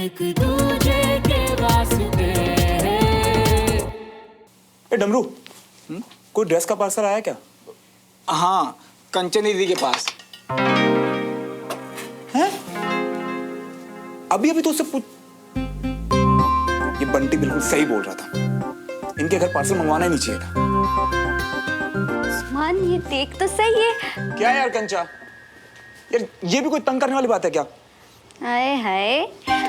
एक दूजे के वास्ते। ए डमरू, कोई ड्रेस का पार्सल आया क्या? हाँ, कंचन दीदी के पास। हैं? अभी तो उससे पूछ। ये बंटी बिल्कुल सही बोल रहा था, इनके घर पार्सल मंगवाना ही नहीं चाहिए था। मान ये देख तो सही है। क्या यार कंचा, यार ये भी कोई तंग करने वाली बात है क्या? हाय हाय,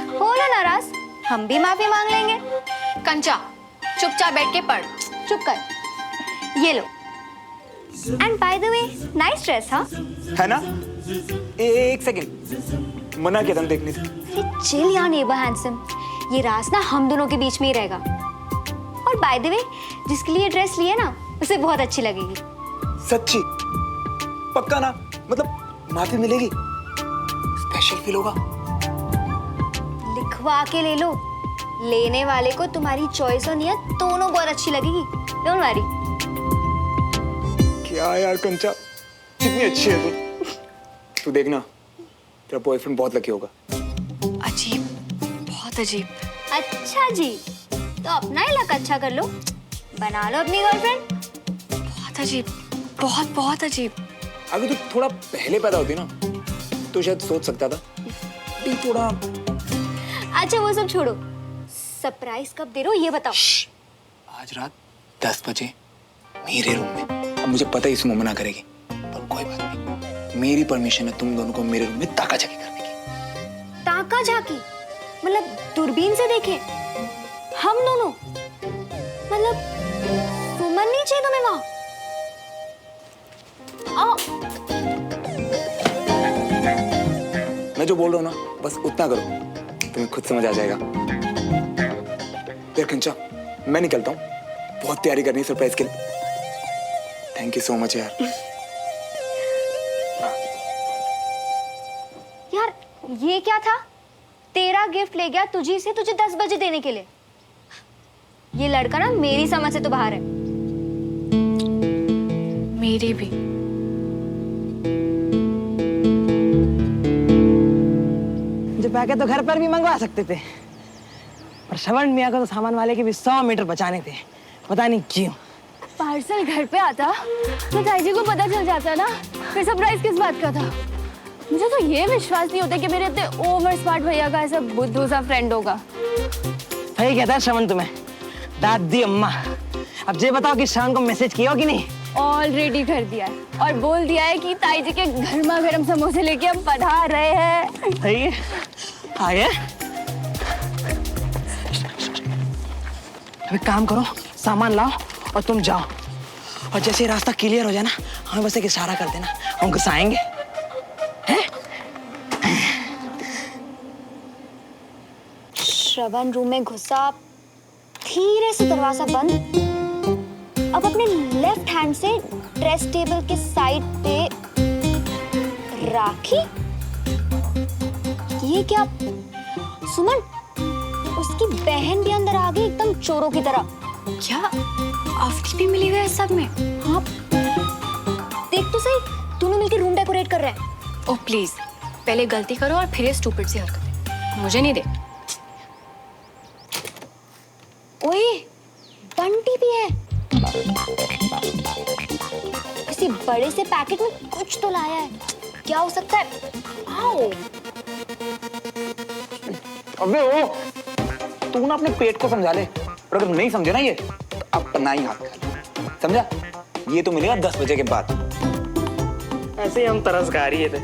हो ना नाराज, हम भी माफी मांग लेंगे। कंचा, चुपचाप बैठ के पढ़। चुप कर, ये लो। And by the way, nice dress, हाँ? है ना? एक सेकंड, मना किया था देखने से। अरे चिल यार नेबर हैंडसम, ये राज ना हम दोनों के बीच में ही रहेगा। और बाय द वे, जिसके लिए ड्रेस लिए ना, उसे बहुत अच्छी लगेगी। सच्ची? पक्का ना? मतलब माफी मिलेगी? स्पेशल फील होगा? लिखवा के ले लो, लेने वाले को तुम्हारी चॉइस और नियत दोनों बहुत अच्छी लगेगी। Don't worry. क्या यार कंचा, कितनी अच्छी है तू। तू देखना, तेरा बॉयफ्रेंड बहुत लकी होगा। अजीब, बहुत अजीब। अच्छा जी, तो अपना ही लक अच्छा कर लो, बना लो अपनी गर्लफ्रेंड। बहुत अजीब, बहुत बहुत अजीब। अगर तू थोड़ा पहले पैदा होती ना, तो शायद सोच सकता था। भी थोड़ा। अच्छा वो सब छोड़ो, सरप्राइज कब दे रहे हो ये बताओ। आज रात 10 बजे मेरे रूम में। अब मुझे पता है इसमें मना करेगी, पर कोई बात नहीं, मेरी परमिशन है तुम दोनों को मेरे रूम में ताका झाकी करने की। ताका झाकी मतलब दूरबीन से देखे हम दोनों? मतलब सुमन नहीं चाहिए तुम्हें वहां? मैं जो बोल रहा हूँ ना, बस उतना करो, तुम्हें खुद समझ आ जाएगा। यार कंचा, मैं निकलता हूँ, बहुत तैयारी करनी है सरप्राइज के लिए। थैंक यू सो मच यार। यार ये क्या था? तेरा गिफ्ट ले गया तुझी से तुझे 10 बजे देने के लिए। ये लड़का ना मेरी समझ से तो बाहर है। मेरी भी। जो पैकेट तो घर पर भी मंगवा सकते थे, पर श्रवण मियाँ को तो सामान वाले के भी 100 मीटर बचाने थे, पता नहीं क्यों। पार्सल घर पे आता तो ताई जी को पता चल जाता ना, फिर सरप्राइज किस बात का था? मुझे तो ये विश्वास नहीं होता कि मेरे इतने ओवर स्मार्ट भैया का ऐसा बुद्धू सा फ्रेंड होगा। सही कहता है श्रवण तुम्हें, दादी अम्मा। अब ये बताओ कि श्रवण को मैसेज किया हो कि नहीं? ऑलरेडी कर दिया है और बोल दिया है कि ताई जी के गर्मा गर्म समोसे लेके हम पधार रहे हैं। सही है, आगे। अब एक काम करो, सामान लाओ और तुम जाओ, और जैसे रास्ता क्लियर हो जाए ना, हमें बस एक इशारा कर देना, हम घुसाएंगे। श्रवण रूम में घुसा, धीरे से दरवाजा बंद। अब अपने लेफ्ट हैंड से ड्रेस टेबल के साइड पे राखी। ये क्या सुमन, उसकी बहन भी अंदर आ गई एकदम चोरों की तरह। क्या अवधि भी मिली हुई है सब में? हाँ देख तो सही, दोनों मिलकर रूम डेकोरेट कर रहे हैं। ओह प्लीज, पहले गलती करो और फिर ये स्टूपिड सी हरकतें मुझे नहीं दे। ओए बंटी भी है, किसी बड़े से पैकेट में कुछ तो लाया है। क्या हो सकता है? आओ। अबे ओ, तू ना अपने पेट को समझा ले, और अगर नहीं समझे ना ये, तो अपना ही हाथ खा ले, समझा? ये तो मिलेगा 10 बजे के बाद। ऐसे ही हम तरस खा रही थे।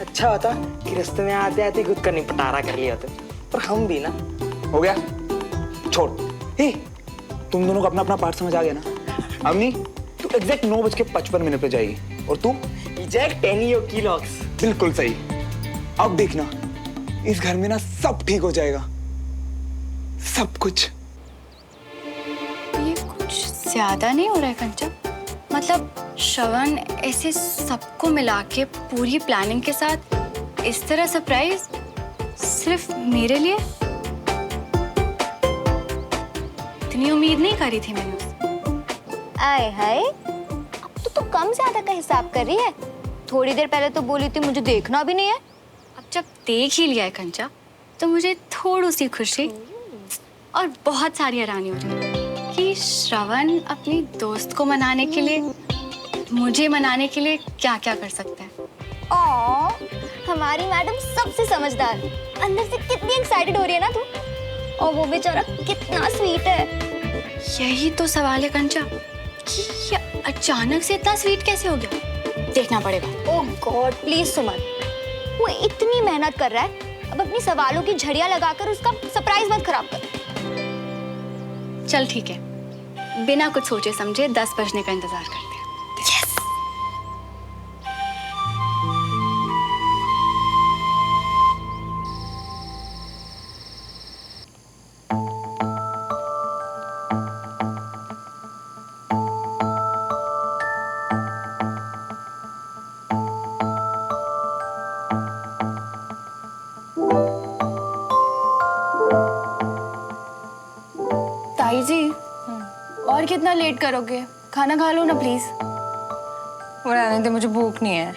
अच्छा होता कि रास्ते में आते आते खुद का निपटारा कर लिया होते, पर हम भी ना। हो गया, छोड़। हे, तुम दोनों को अपना अपना पार्ट समझ आ गया ना? अम्मी, तू एग्जैक्ट 9:55 पे जाएगी, और तू एग्जैक्ट 10 किलोग्स। बिल्कुल सही। अब देखना, इस घर में ना सब ठीक हो जाएगा, सब कुछ। ये कुछ ज्यादा नहीं हो रहा है कंचा? मतलब श्रवण ऐसे सबको मिला के पूरी प्लानिंग के साथ इस तरह सरप्राइज सिर्फ मेरे लिए? इतनी उम्मीद नहीं करी थी मैंने उससे। आए हाय, अब तो कम ज्यादा का हिसाब कर रही है। थोड़ी देर पहले तो बोली थी मुझे देखना भी नहीं है। अब जब देख ही लिया है कंचा, तो मुझे थोड़ी सी खुशी और बहुत सारी हैरानी हो रही है कि श्रवण अपनी दोस्त को मनाने के लिए, मुझे मनाने के लिए क्या क्या कर सकता है। हमारी मैडम सबसे समझदार। अंदर से कितनी एक्साइटेड हो रही है ना तू। और वो बेचारा कितना स्वीट है। यही तो सवाल है कंचा कि ये अचानक से इतना स्वीट कैसे हो गया। देखना पड़ेगा। ओह गॉड प्लीज सुमन, वो इतनी मेहनत कर रहा है, अब अपनी सवालों की झड़ियां लगाकर उसका सरप्राइज मत खराब कर। चल ठीक है, बिना कुछ सोचे समझे 10 बजने का इंतजार करते हैं। यस। ताई जी, और कितना लेट करोगे? खाना खा लो ना प्लीज। वो रहने दे, मुझे भूख नहीं है।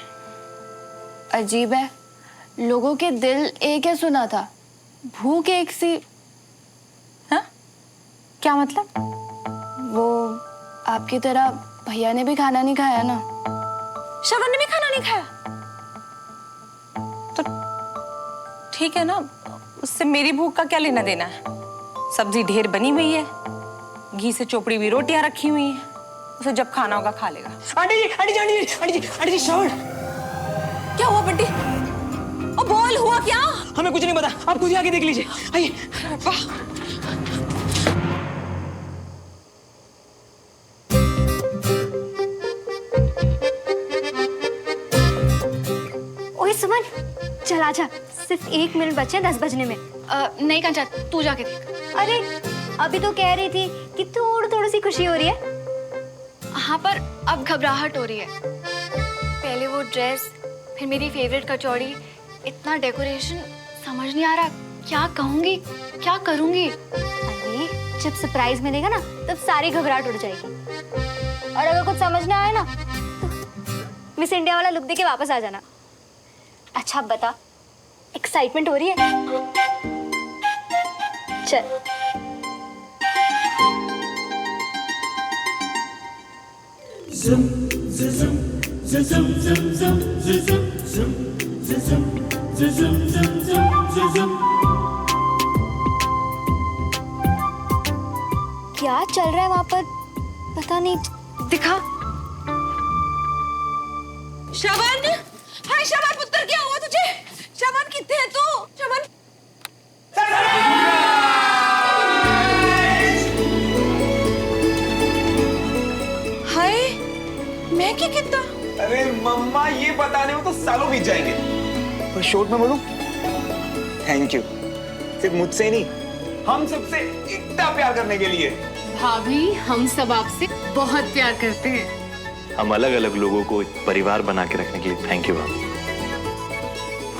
अजीब है, लोगों के दिल एक है सुना था, भूख एक सी। हाँ? क्या मतलब? वो आपकी तरह भैया ने भी खाना नहीं खाया ना। श्रवण ने भी खाना नहीं खाया तो ठीक है ना, उससे मेरी भूख का क्या लेना देना है। सब्जी ढेर बनी हुई है, घी से चोपड़ी हुई रोटियां रखी हुई हैं, उसे जब खाना होगा खा लेगा। आंटी जी, आंटी जी, आंटी जी, आंटी जी, आंटी जी, श्रवण क्या हुआ बंटी? ओ बोल, हुआ क्या? हमें कुछ नहीं पता, आप खुद ही आके देख लीजिए। आइए। ओए सुमन, चल आजा, सिर्फ 1 मिनट बचे 10 बजने में। नहीं कंचा, तू जाके देख। अरे अभी तो कह रही थी कि थोड़ी थोड़ी सी खुशी हो रही है। हाँ, पर अब घबराहट हो रही है। पहले वो ड्रेस, फिर मेरी फेवरेट कचौड़ी, इतना डेकोरेशन, समझ नहीं आ रहा क्या कहूंगी, क्या करूंगी। अरे जब सरप्राइज मिलेगा ना, तब सारी घबराहट उड़ जाएगी। और अगर कुछ समझ ना आए ना, तो मिस इंडिया वाला लुक देके वापस आ जाना। अच्छा बता, एक्साइटमेंट हो रही है? चल। क्या चल रहा है वहां पर, पता नहीं। दिखा। श्रवण, हाय श्रवण पुत्र, क्या हुआ तुझे? श्रवण कितने है तू? श्रवण हाय, मैं क्या कितना? अरे मम्मा, ये बताने में तो सालों बीत जाएंगे। पर शॉर्ट में बोलूं, थैंक यू। सिर्फ मुझसे नहीं, हम सबसे इतना प्यार करने के लिए। भाभी, हम सब आपसे बहुत प्यार करते हैं। हम अलग अलग लोगों को एक परिवार बना के रखने के लिए थैंक यू भाभी।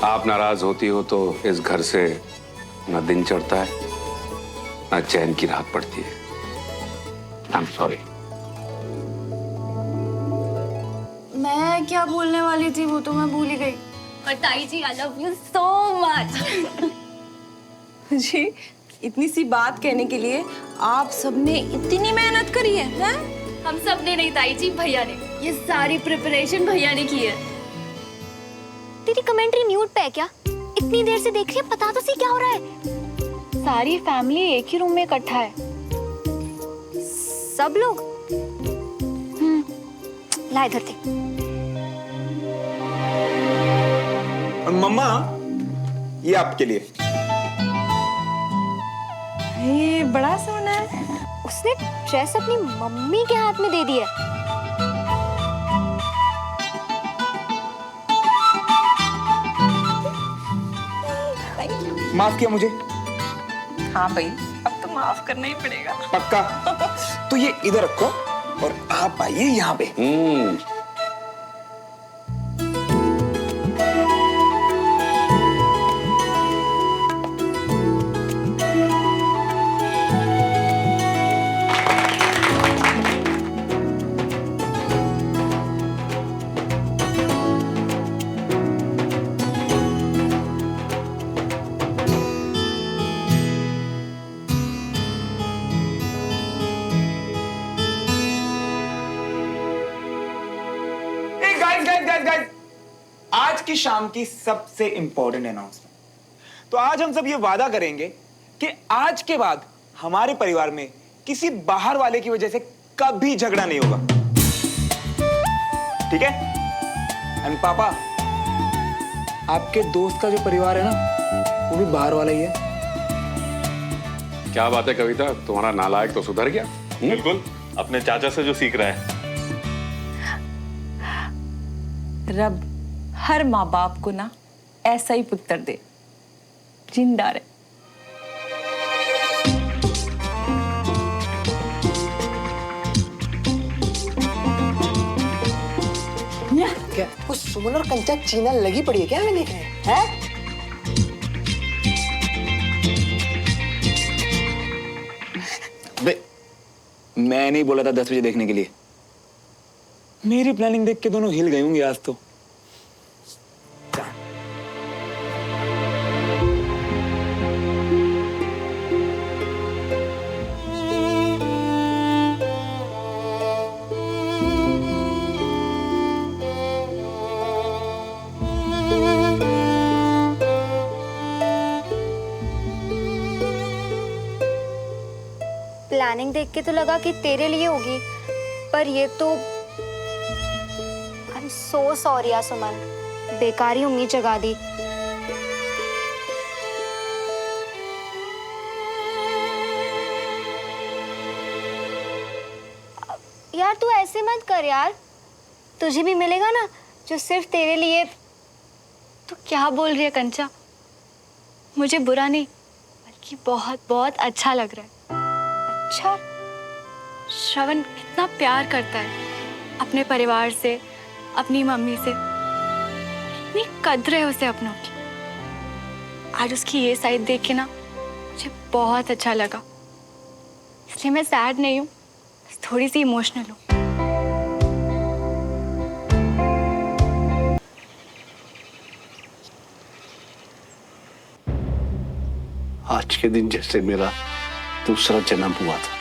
आप नाराज होती हो तो इस घर से न दिन चढ़ता है, न चैन की रात पड़ती है। I am sorry. मैं क्या बोलने वाली थी वो तो मैं भूल ही गई। और ताई जी, I love you so much. जी, इतनी सी बात कहने के लिए आप सबने इतनी मेहनत करी है, हैं? हम सब ने नहीं ताई जी, भैया ने। ये सारी प्रिपरेशन भैया ने की है। तेरी कमेंट्री म्यूट पे है क्या? इतनी देर से देख रही है, पता तो सी क्या हो रहा है। सारी फैमिली एक ही रूम में इकट्ठा है। सब लोग? ला इधर थे। और मम्मा, ये आपके लिए। ये बड़ा सोना है। उसने ड्रेस अपनी मम्मी के हाथ में दे दी है। माफ किया मुझे? हाँ भाई, अब तो माफ करना ही पड़ेगा। पक्का? तो ये इधर रखो और आप आइए यहाँ पे। शाम की सबसे इंपॉर्टेंट अनाउंसमेंट। तो आज हम सब ये वादा करेंगे कि आज के बाद हमारे परिवार में किसी बाहर वाले की वजह से कभी झगड़ा नहीं होगा, ठीक है? एंड पापा, आपके दोस्त का जो परिवार है ना, वो भी बाहर वाला ही है। क्या बात है कविता, तुम्हारा नालायक तो सुधर गया। बिल्कुल, अपने चाचा से जो सीख रहा है। रब हर माँ बाप को ना ऐसा ही पुत्र दे, जिंदा रहे। क्या वो सुमन और कंचा चीना लगी पड़ी है क्या मैंने कहा है? मैं नहीं बोला था 10 बजे देखने के लिए। मेरी प्लानिंग देख के दोनों हिल गए होंगे आज तो। प्लानिंग देख के तो लगा कि तेरे लिए होगी, पर ये तो आई एम सो सॉरी यार सुमन, बेकार ही उम्मीद जगा दी। यार तू ऐसे मत कर यार, तुझे भी मिलेगा ना जो सिर्फ तेरे लिए। तो क्या बोल रही है कंचा? मुझे बुरा नहीं बल्कि बहुत बहुत अच्छा लग रहा है। अच्छा, श्रवण कितना प्यार करता है अपने परिवार से, अपनी मम्मी से, कितनी कद्र है उसे अपनों की। आज उसकी ये साइड देख के ना मुझे बहुत अच्छा लगा, इसलिए मैं सैड नहीं हूँ, थोड़ी सी इमोशनल हूँ। आज के दिन जैसे मेरा दूसरा जन्म हुआ था।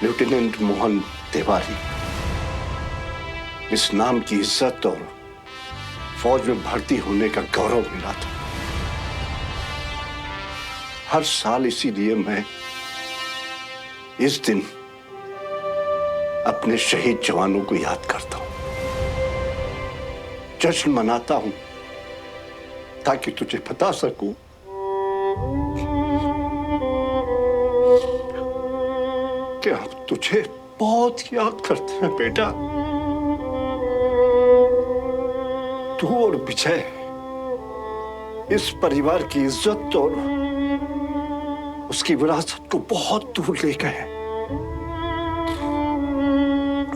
लेफ्टिनेंट मोहन तिवारी, इस नाम की इज्जत और फौज में भर्ती होने का गौरव मिला था। हर साल इसीलिए मैं इस दिन अपने शहीद जवानों को याद करता हूं, जश्न मनाता हूं, ताकि तुझे बता सकूं कि हम तुझे बहुत याद करते हैं बेटा। तू और विजय इस परिवार की इज्जत और उसकी विरासत को बहुत दूर ले गए हैं,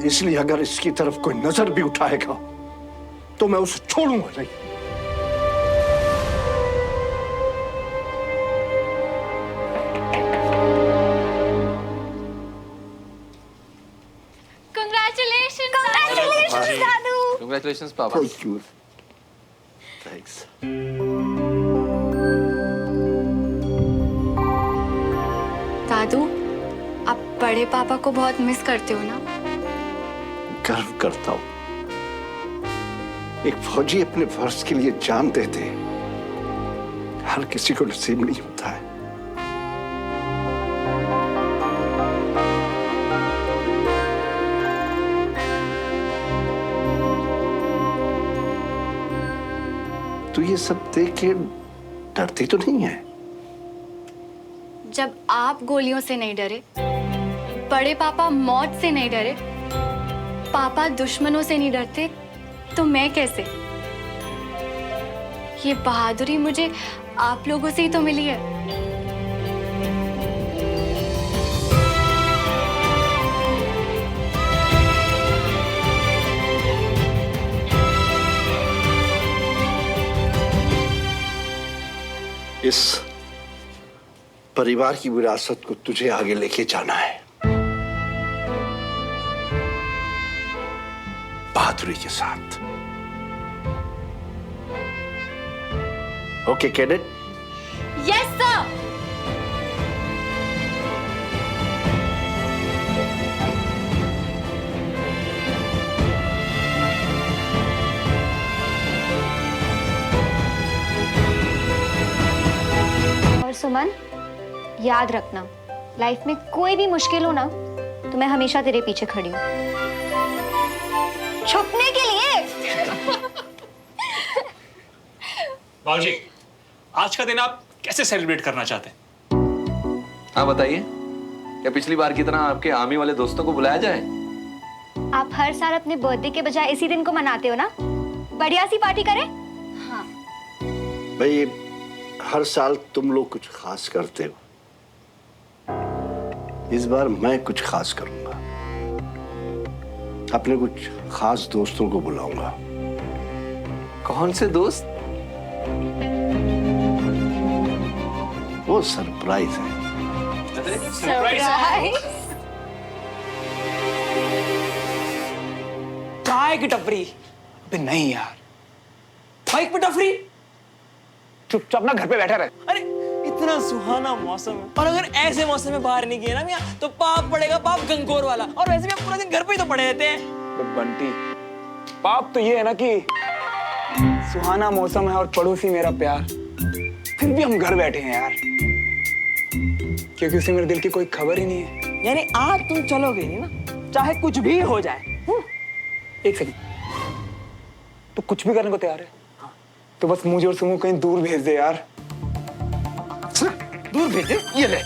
इसलिए अगर इसकी तरफ कोई नजर भी उठाएगा तो मैं उसे छोड़ूंगा नहीं। Congratulations, Papa. Thank you. Thanks. दादू, आप बड़े पापा को बहुत मिस करते हो ना? गर्व करता हूं। एक फौजी अपने फर्ज के लिए जान दे दे, हर किसी को नसीब नहीं होता है। तू ये सब देख के डरती तो नहीं है? जब आप गोलियों से नहीं डरे, बड़े पापा मौत से नहीं डरे, पापा दुश्मनों से नहीं डरते, तो मैं कैसे? ये बहादुरी मुझे आप लोगों से ही तो मिली है। इस परिवार की विरासत को तुझे आगे लेके जाना है, बहादुरी के साथ। Okay cadet? Yes sir. और सुमन, याद रखना, लाइफ में कोई भी मुश्किल हो ना तो मैं हमेशा तेरे पीछे खड़ी हूँ, छुपने के लिए। बाबूजी, आज का दिन आप कैसे सेलिब्रेट करना चाहते हैं? हाँ बताइए, क्या पिछली बार की तरह आपके आर्मी वाले दोस्तों को बुलाया जाए? आप हर साल अपने बर्थडे के बजाय इसी दिन को मनाते हो ना, बढ़िया सी पार्टी करें। हाँ भाई, हर साल तुम लोग कुछ खास करते हो, इस बार मैं कुछ खास करूंगा। अपने कुछ खास दोस्तों को बुलाऊंगा। कौन से दोस्त? वो सरप्राइज है। चाय की टपरी? अबे नहीं यार, बाइक पे टपरी? चुपचाप ना घर पे बैठा रहे। अरे इतना सुहाना मौसम है, और अगर ऐसे मौसम में बाहर नहीं गए ना मियां तो पाप पड़ेगा, पाप गंगोर वाला। और वैसे भी हम पूरा दिन घर पे ही तो पड़े रहते हैं। बंटी, पाप तो ये है ना कि सुहाना मौसम है और पड़ोसी मेरा प्यार, फिर भी हम घर बैठे हैं यार, क्योंकि उसे मेरे दिल की कोई खबर ही नहीं है। यानी आज तुम चलोगे नहीं ना, चाहे कुछ भी हो जाए। एक सेकंड, तो कुछ भी करने को तैयार है? हाँ। तो बस मुझे और सुमो कहीं दूर भेज दे यार। दूर भेज दे? ये ले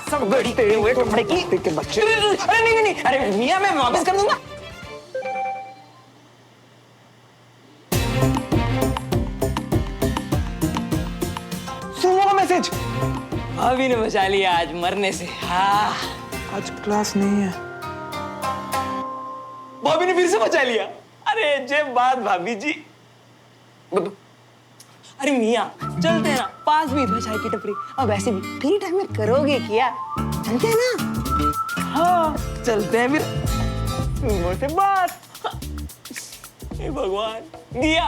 सब गड़ते हुए कपड़े की बच्चे। अरे नहीं, अरे मियां मैं वापस कर दूंगा। सुमो का मैसेज। भाभी ने बचा लिया आज मरने से। हाँ, आज क्लास नहीं है। भाभी ने फिर से बचा लिया। अरे जय बात भाभी जी। अरे मियां चलते हैं ना, पास भी है चाय की टपरी, और वैसे भी फ्री टाइम में करोगे क्या, चलते हैं ना? हाँ चलते हैं फिर। सुमो से बात। हे भगवान, गया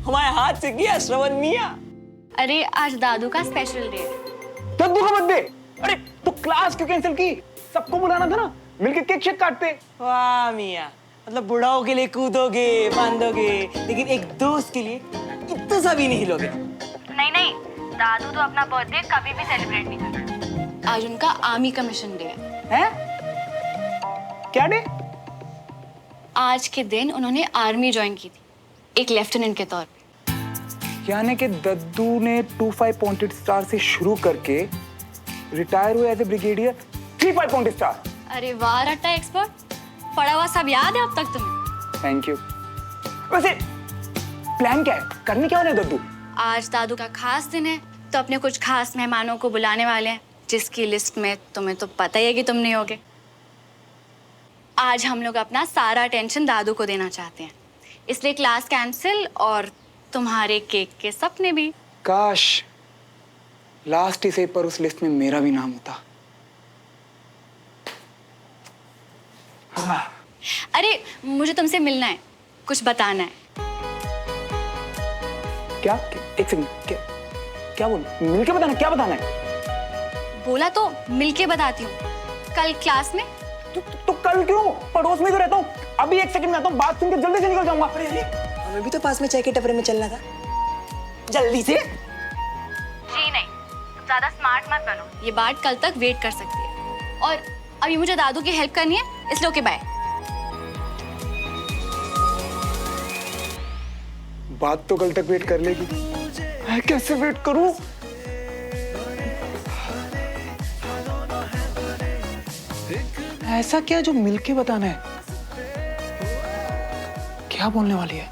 हमारे हाथ से गया श्रवण मियां। अरे आज दादू का स्पेशल डे है। दादू का बर्थडे? अरे तो क्लास क्यों कैंसिल की? सबको बुलाना था ना, मिलके केक शेक काटते। वाह मियां, मतलब बुढ़ाओं के लिए कूदोगे बांधोगे, लेकिन एक दोस्त के लिए इतना सा भी नहीं हिलोगे। नहीं, दादू तो अपना बर्थडे कभी भी सेलिब्रेट नहीं करते। आज उनका आर्मी का मिशन डे है। क्या डे? आज के दिन उन्होंने आर्मी ज्वाइन की थी, एक लेफ्टिनेंट के तौर पे। यानी कि दद्दू ने 25 पॉइंटेड स्टार से शुरू करके रिटायर हुए as a brigadier 35 pointed star. अरे वाह रट्टा एक्सपर्ट, पढ़ा हुआ सब याद है अब तक तुम्हें। Thank you. वैसे प्लान क्या है, करने क्या वाले हैं दद्दू? आज दादू का खास दिन है, तो अपने कुछ खास मेहमानों को बुलाने वाले हैं, जिसकी लिस्ट में तुम्हें तो पता ही है कि तुम नहीं होगे। आज हम लोग अपना सारा अटेंशन दादू को देना चाहते हैं, इसलिए क्लास कैंसिल और तुम्हारे केक के सपने भी। काश लास्ट ही से पर उस लिस्ट में मेरा भी नाम होता। अरे मुझे तुमसे मिलना है, कुछ बताना है। क्या? एक सेकंड, क्या बोल? मिलके बताना? क्या बताना है? बोला तो मिलके बताती हूँ, कल क्लास में। तो कल क्यों? पड़ोस में तो रहता हूँ। अभी एक सेकंड में आता हूँ, बात सुन के जल्दी से निकल जाऊंगा। अरे हमें भी तो पास में चाय के टपरे में चलना था, जल्दी से। जी नहीं, तुम ज्यादा स्मार्ट मत बनो, ये बात कल तक वेट कर सकती है। और अभी मुझे दादू की हेल्प करनी है, इसलिए ओके बाय। बात तो कल तक वेट कर लेगी, मैं कैसे वेट करूं? ऐसा क्या जो मिलके बताना है? क्या बोलने वाली है?